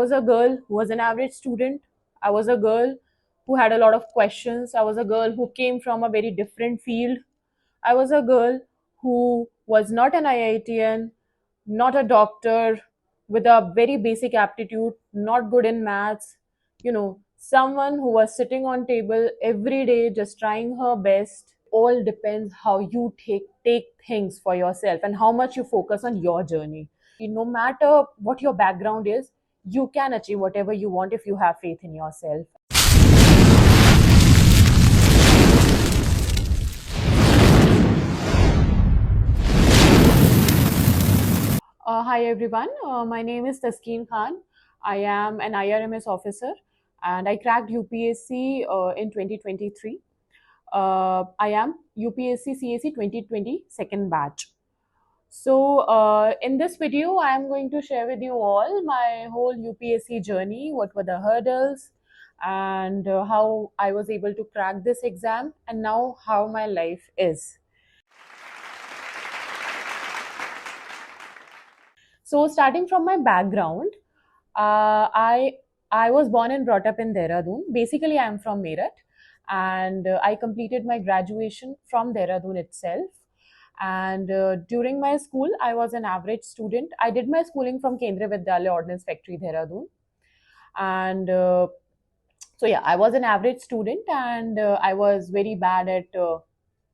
was a girl who was an average student. I was a girl who had a lot of questions. I was a girl who came from a very different field. I was a girl who was not an IITian, not a doctor, with a very basic aptitude, not good in maths, someone who was sitting on table every day just trying her best. All depends how you take things for yourself and how much you focus on your journey. No matter what your background is, you can achieve whatever you want if you have faith in yourself. Hi everyone, my name is Taskeen Khan. I am an IRMS officer and I cracked UPSC in 2023. I am UPSC CAC 2020 second batch. So, in this video, I am going to share with you all my whole UPSC journey, what were the hurdles, and how I was able to crack this exam, and now how my life is. So, starting from my background, I was born and brought up in Dehradun. Basically, I am from Meerut, and I completed my graduation from Dehradun itself. And during my school, I was an average student. I did my schooling from Kendriya Vidyalaya Ordnance Factory, Dehradun, and so yeah, I was an average student, and I was very bad at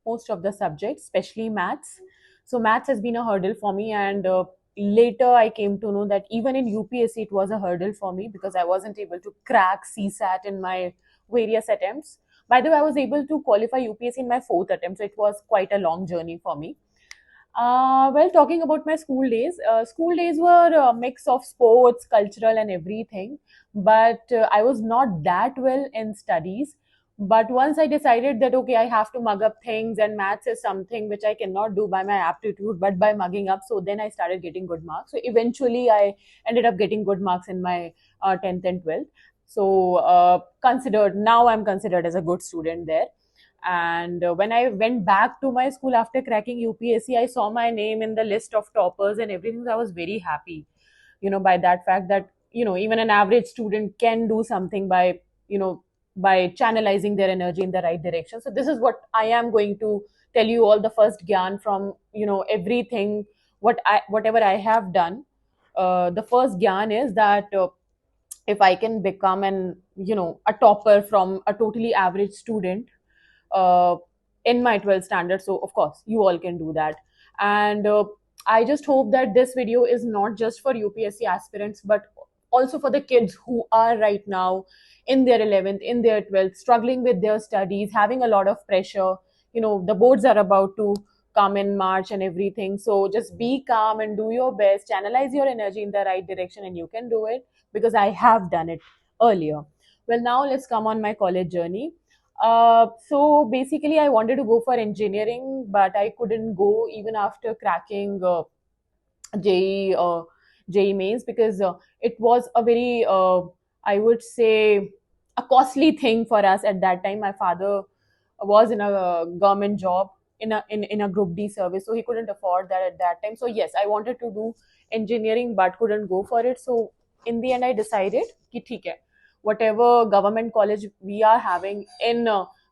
most of the subjects, especially maths. So maths has been a hurdle for me, and later I came to know that even in UPSC it was a hurdle for me because I wasn't able to crack CSAT in my various attempts. By the way, I was able to qualify UPSC in my fourth attempt, so it was quite a long journey for me. Well, talking about my school days were a mix of sports, cultural, and everything. But I was not that well in studies. But once I decided that, okay, I have to mug up things, and maths is something which I cannot do by my aptitude, but by mugging up. So then I started getting good marks. So eventually, I ended up getting good marks in my 10th and 12th. So considered now, I'm considered as a good student there. And when I went back to my school after cracking UPSC, I saw my name in the list of toppers and everything. So I was very happy, by that fact that, even an average student can do something by channelizing their energy in the right direction. So this is what I am going to tell you all the first gyan from, everything, whatever I have done. The first gyan is that if I can become a topper from a totally average student, uh, in my 12th standard. So of course you all can do that. And I just hope that this video is not just for UPSC aspirants but also for the kids who are right now in their 11th, in their 12th, struggling with their studies, having a lot of pressure. The boards are about to come in March and everything, so just be calm and do your best, channelize your energy in the right direction, and you can do it because I have done it earlier. Well, now let's come on my college journey. So basically, I wanted to go for engineering, but I couldn't go even after cracking JEE, JEE mains because it was a very, I would say, a costly thing for us at that time. My father was in a government job in a Group D service, so he couldn't afford that at that time. So yes, I wanted to do engineering, but couldn't go for it. So in the end, I decided कि ठीक है, whatever government college we are having in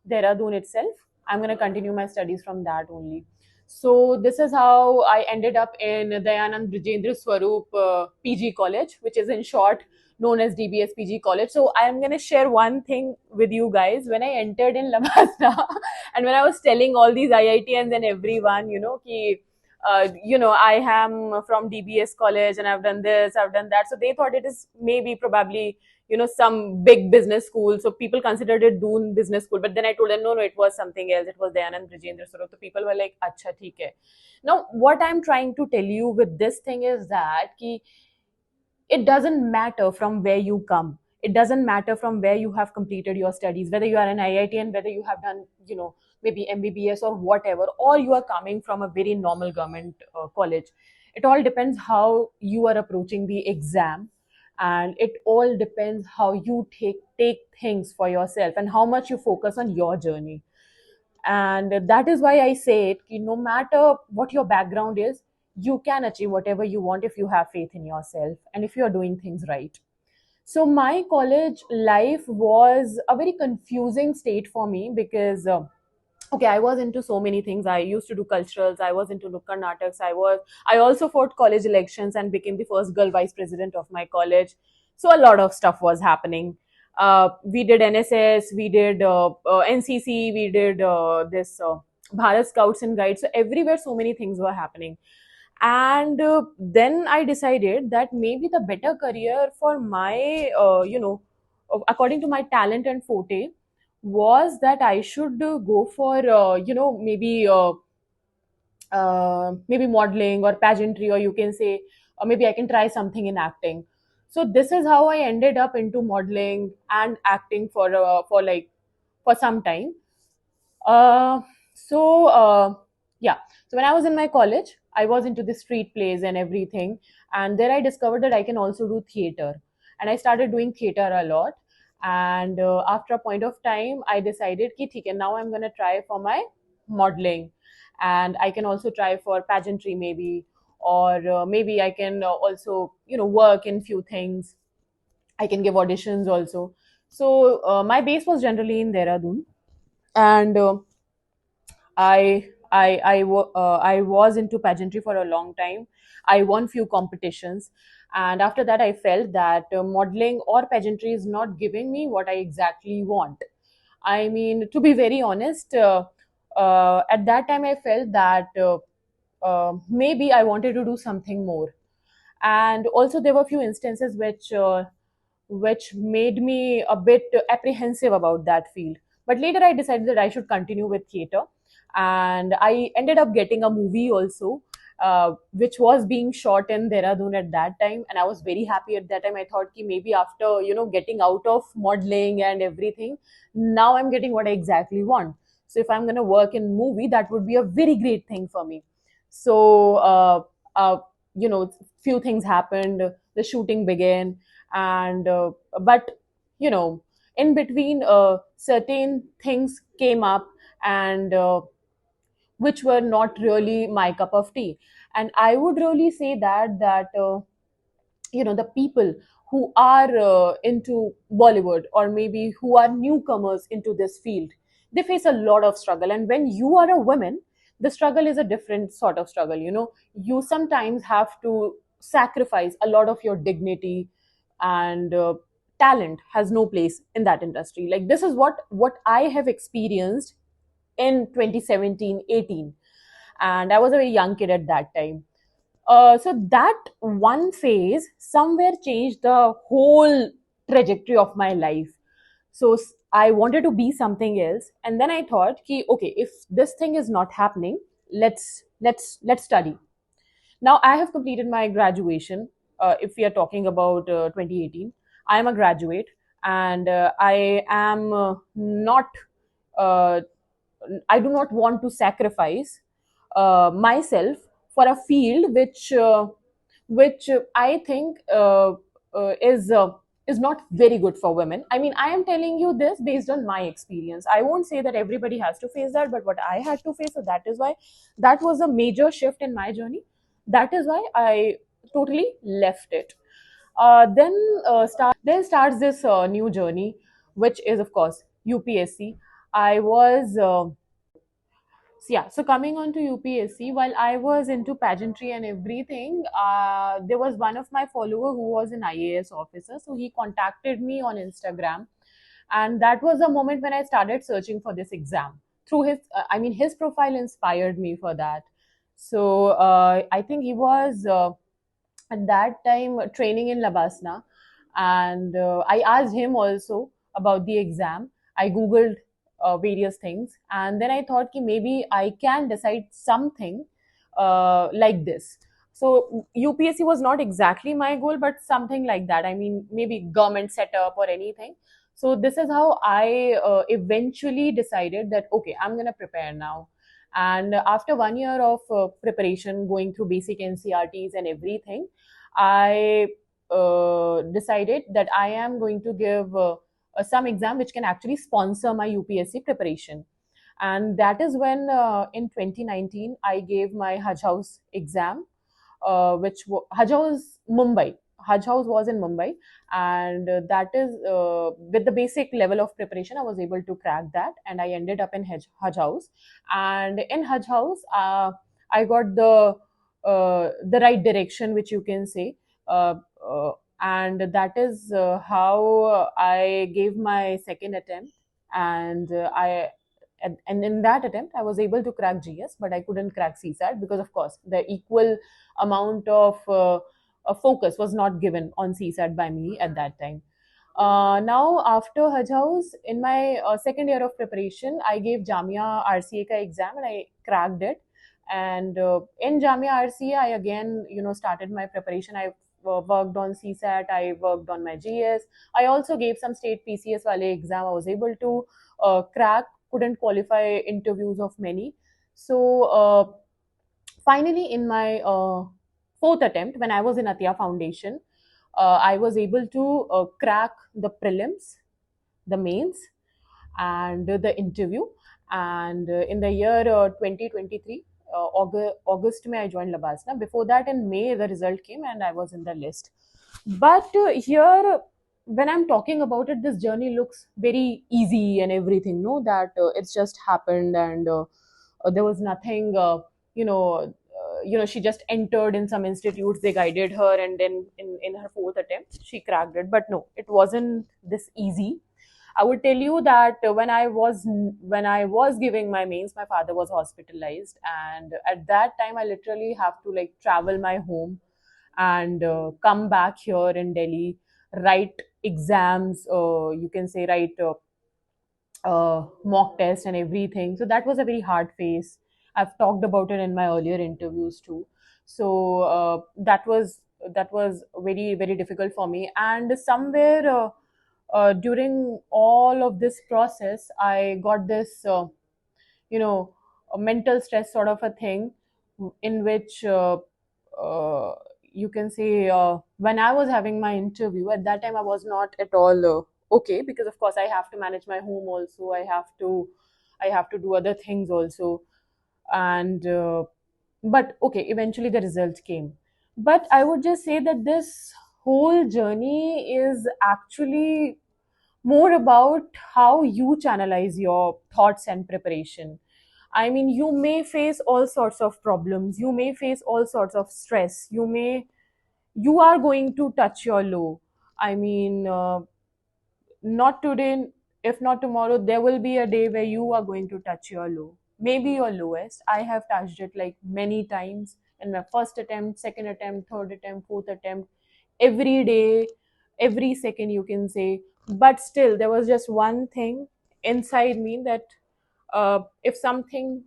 Dehradun itself, I'm going to continue my studies from that only. So this is how I ended up in Dayanand Brijendra Swaroop PG College, which is in short known as DBS PG College. So I am going to share one thing with you guys. When I entered in Lamasta and when I was telling all these IITians and everyone, I am from DBS college and I've done this, I've done that. So they thought it is maybe probably, some big business school. So people considered it Doon Business School. But then I told them, no, it was something else. It was Dayanand Brijendra Swaroop. So people were like, acha, theek hai. Now, what I'm trying to tell you with this thing is that it doesn't matter from where you come. It doesn't matter from where you have completed your studies, whether you are an IIT and whether you have done, maybe MBBS or whatever, or you are coming from a very normal government college. It all depends how you are approaching the exam, and it all depends how you take things for yourself and how much you focus on your journey. And that is why I say it, no matter what your background is, you can achieve whatever you want if you have faith in yourself and if you're doing things right. So my college life was a very confusing state for me because okay, I was into so many things. I used to do culturals, I was into nukkad nataks, I also fought college elections and became the first girl vice president of my college. So a lot of stuff was happening. We did NSS, we did NCC, we did this Bharat Scouts and Guides. So everywhere so many things were happening. And then I decided that maybe the better career for my according to my talent and forte was that I should go for maybe modeling or pageantry, or you can say, or maybe I can try something in acting. So this is how I ended up into modeling and acting for some time. uh, so yeah, so when I was in my college, I was into the street plays and everything, and there I discovered that I can also do theater, and I started doing theater a lot. And after a point of time, I decided, ki, theek hai, now I'm gonna try for my modeling, and I can also try for pageantry maybe, or maybe I can also work in few things. I can give auditions also. So my base was generally in Dehradun, and I was into pageantry for a long time. I won few competitions, and after that, I felt that modeling or pageantry is not giving me what I exactly want. I mean, to be very honest, at that time, I felt that maybe I wanted to do something more. And also, there were few instances which made me a bit apprehensive about that field. But later I decided that I should continue with theater. And I ended up getting a movie also, which was being shot in Dehradun at that time. And I was very happy at that time. I thought ki maybe after, getting out of modeling and everything, now I'm getting what I exactly want. So if I'm going to work in movie, that would be a very great thing for me. So, few things happened. The shooting began, and but you know in between, certain things came up, and which were not really my cup of tea. And I would really say that the people who are into Bollywood, or maybe who are newcomers into this field, they face a lot of struggle. And when you are a woman, the struggle is a different sort of struggle. You sometimes have to sacrifice a lot of your dignity, and talent has no place in that industry. Like, this is what I have experienced in 2017, 18, and I was a very young kid at that time. So that one phase somewhere changed the whole trajectory of my life. So I wanted to be something else, and then I thought, ki, okay, if this thing is not happening, let's study. Now I have completed my graduation. If we are talking about 2018, I am a graduate, and I am not. Uh, I do not want to sacrifice myself for a field which I think is not very good for women. I mean, I am telling you this based on my experience. I won't say that everybody has to face that, but what I had to face, so that is why that was a major shift in my journey. That is why I totally left it. Then starts this new journey, which is of course UPSC. I was so coming on to UPSC, while I was into pageantry and everything, there was one of my follower who was an IAS officer. So he contacted me on Instagram, and that was the moment when I started searching for this exam. Through his profile inspired me for that. So I think he was at that time training in Labasna, and I asked him also about the exam. I googled various things, and then I thought ki maybe I can decide something like this. So UPSC was not exactly my goal, but something like that. I mean, maybe government setup or anything. So this is how I eventually decided that okay, I'm gonna prepare now. And after 1 year of preparation, going through basic NCRTs and everything, I decided that I am going to give some exam which can actually sponsor my UPSC preparation. And that is when, in 2019, I gave my Haj House exam, Haj House Mumbai. Hajj House was in Mumbai, and that is with the basic level of preparation, I was able to crack that, and I ended up in Hajj House. And in Hajj House, I got the right direction, which you can say, uh, uh, and that is how I gave my second attempt, and and in that attempt, I was able to crack GS, but I couldn't crack CSAT because, of course, the equal amount of focus was not given on CSAT by me at that time. Now, after Hajj House, in my second year of preparation, I gave Jamia RCA ka exam and I cracked it. And in Jamia RCA, I again, started my preparation. I worked on CSAT, I worked on my GS. I also gave some state PCS wale exam. I was able to crack, couldn't qualify interviews of many. So, finally, in my fourth attempt, when I was in Athiya Foundation, I was able to crack the prelims, the mains, and the interview. And in the year 2023, August May, I joined Labasna. Before that, in May, the result came and I was in the list. But here, when I'm talking about it, this journey looks very easy and everything, no? That it's just happened, and there was nothing, she just entered in some institutes, they guided her, and then in her fourth attempt, she cracked it. But no, it wasn't this easy. I would tell you that when I was giving my mains, my father was hospitalized, and at that time, I literally have to like travel my home and come back here in Delhi, write exams, you can say write mock test and everything. So that was a very hard phase. I've talked about it in my earlier interviews too. So that was very very difficult for me. And somewhere during all of this process, I got this you know a mental stress sort of a thing, in which uh, you can say when I was having my interview at that time, I was not at all okay, because of course I have to manage my home also, I have to do other things also. And but okay, eventually the result came. But I would just say that this whole journey is actually more about how you channelize your thoughts and preparation. I mean, you may face all sorts of problems, you may face all sorts of stress, you are going to touch your low. I mean, not today, if not tomorrow, there will be a day where you are going to touch your low, maybe your lowest. I have touched it like many times in my first attempt, second attempt, third attempt, fourth attempt, every day, every second, you can say. But still, there was just one thing inside me, that if something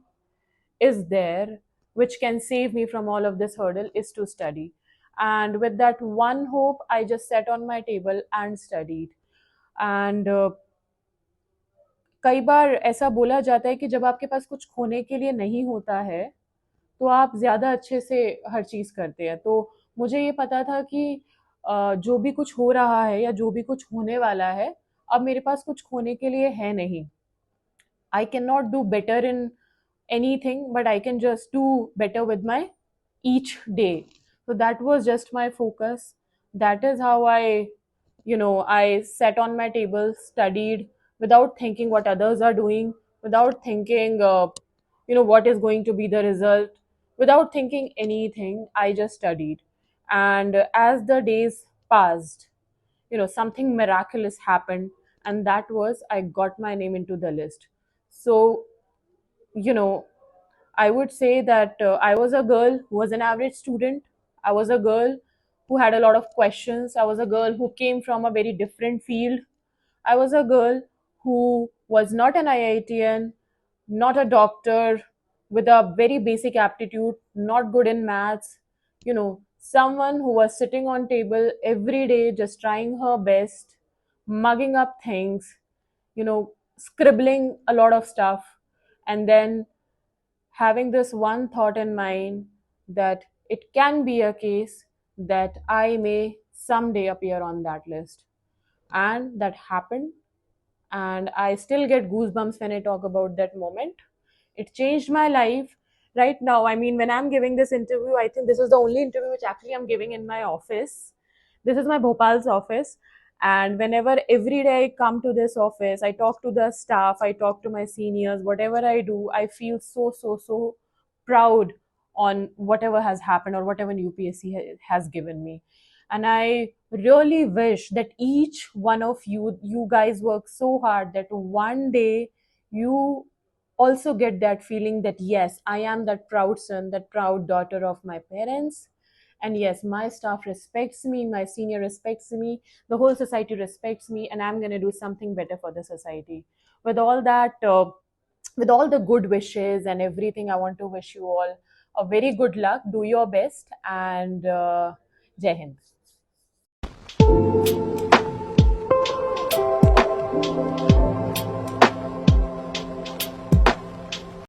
is there which can save me from all of this hurdle, is to study. And with that one hope, I just sat on my table and studied. And कई बार ऐसा बोला जाता है कि जब आपके पास कुछ खोने के लिए नहीं होता है, तो आप ज़्यादा अच्छे से हर चीज़ करते हैं। तो मुझे ये पता था कि जो भी कुछ हो रहा है या जो भी कुछ होने वाला है, अब मेरे पास कुछ खोने के लिए है नहीं। I cannot do better in anything, but I can just do better with my each day. So that was just my focus. That is how I sat on my table, studied without thinking what others are doing, without thinking, what is going to be the result, without thinking anything. I just studied. And as the days passed, something miraculous happened, and that was I got my name into the list. So, you know, I would say that I was a girl who was an average student. I was a girl who had a lot of questions. I was a girl who came from a very different field. I was a girl who was not an IITN, not a doctor, with a very basic aptitude, not good in maths. Someone who was sitting on table every day, just trying her best, mugging up things, scribbling a lot of stuff, and then having this one thought in mind, that it can be a case that I may someday appear on that list. And that happened. And I still get goosebumps when I talk about that moment. It changed my life. Right now, I mean, when I'm giving this interview, I think this is the only interview which actually I'm giving in my office. This is my Bhopal's office. And whenever every day I come to this office, I talk to the staff, I talk to my seniors, whatever I do, I feel so proud on whatever has happened or whatever UPSC has given me. And I really wish that each one of you guys work so hard that one day you also get that feeling that yes, I am that proud son, that proud daughter of my parents. And yes, my staff respects me, my senior respects me, the whole society respects me, and I'm going to do something better for the society. With all that, with all the good wishes and everything, I want to wish you all a very good luck. Do your best, and Jai Hind.